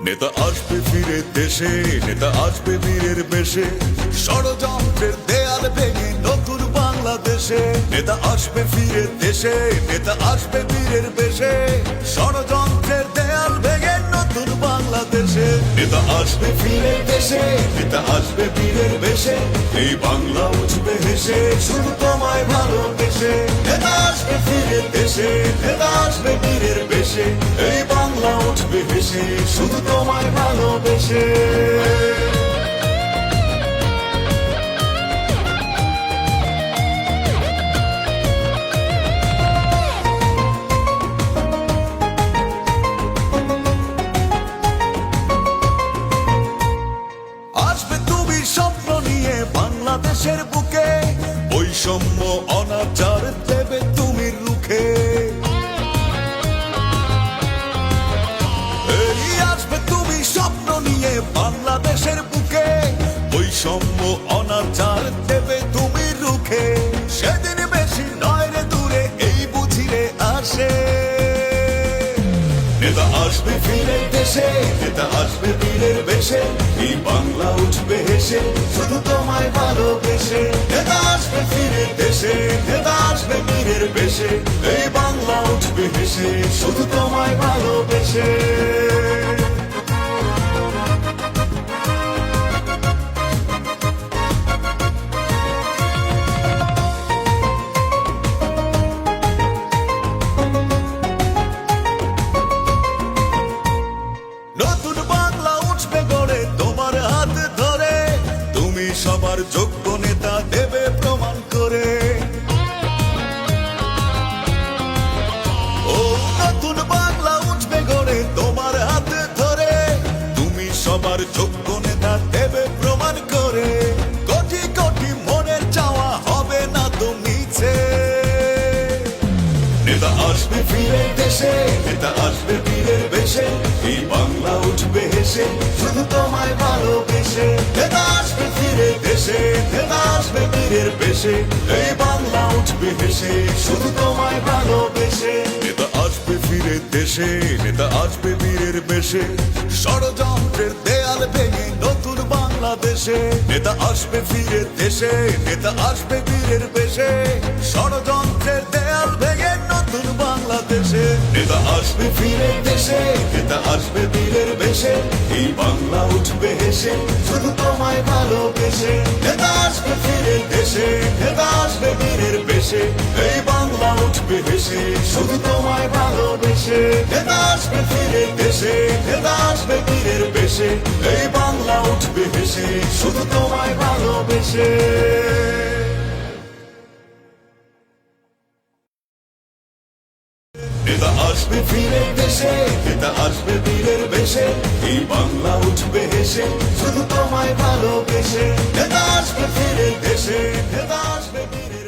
নেতা আসবে ফিরে দেশে, নেতা আসবে বীরের বেশে, ষড়যন্ত্রের দেয়াল ভেঙে নতুন বাংলাদেশে। নেতা আসবে ফিরে দেশে, নেতা আসবে বীরের বেশে, ষড়যন্ত্রের দেয়াল ভেঙে নতুন বাংলাদেশে। নেতা আসবে ফিরে দেশে, নেতা আসবে বীরের বেশে, এই বাংলা উঠবে হেসে শুধু তোমায় ভালোবেসে। নেতা আসবে ফিরে দেশে, নেতা আসবে বীরের বেশে, এই বাংলা উঠবে হেসে শুধু তোমায় ভালোবেসে। আসবে তুমি স্বপ্ন নিয়ে বাংলাদেশের বুকে, বৈষম্য অনাচার দেবে তুমি রুখে। আসবে তুমি স্বপ্ন নিয়ে বাংলাদেশের বুকে, বৈষম্য অনাচার দেবে তুমি রুখে। সেদিন বেশি নয় রে দূরে, এই বুঝিরে আসে। নেতা আসবে ফিরে দেশে, নেতা আসবে বীরের বেশে, এই বাংলা উঠবে হেসে শুধু তোমায় ভালোবেসে। নেতা আসবে ফিরে দেশে, নেতা আসবে বীরের বেশে, এই বাংলা উঠবে হেসে শুধু তোমায় ভালোবেসে। নতুন বাংলা উঠবে গড়ে তোমার হাত ধরে, তুমি সবার যোগ্য নেতা দেবে প্রমাণ করে। ও নতুন বাংলা উঠবে গড়ে তোমার হাত ধরে, তুমি সবার যোগ্য নেতা দেবে প্রমাণ করে। কোটি কোটি মনের চাওয়া হবে না তো মিছে। নেতা আসবে ফিরে দেশে, নেতা আসবে বীরের বেশে, এই বাংলা উঠবে হেসে শুধু তোমায় ভালোবেসে। নেতা আসবে ফিরে দেশে, নেতা আসবে বীরের বেশে, এই বাংলা উঠবে হেসে শুধু তোমায় ভালোবেসে। নেতা আসবে ফিরে দেশে, নেতা আসবে বীরের বেশে, ষড়যন্ত্রের দেয়াল ভেঙে নতুন বাংলাদেশে। নেতা আসবে ফিরে দেশে, নেতা আসবে বীরের বেশে, ষড়যন্ত্রের দেয়াল ভেঙে নতুন বাংলাদেশে। নেতা আসবে ফিরে দেশে, নেতা আসবে বীরের বেশে, এই বাংলা উঠবে হেসে শুধু তোমায় ভালোবেসে। নেতা আসবে ফিরে দেশে, নেতা আসবে বীরের বেশে, এই বাংলা উঠবে হেসে শুধু তোমায় ভালোবেসে। নেতা আসবে ফিরে দেশে, নেতা আসবে বীরের বেশে, এই বাংলা উঠবে হেসে শুধু তোমায় ভালোবেসে। নেতা আসবে ফিরে দেশে, নেতা আসবে বীরের বেশে, এই বাংলা উঠবে হেসে শুধু তোমায় ভালোবেসে। নেতা আসবে ফিরে দেশে, নেতা আসবে বীরের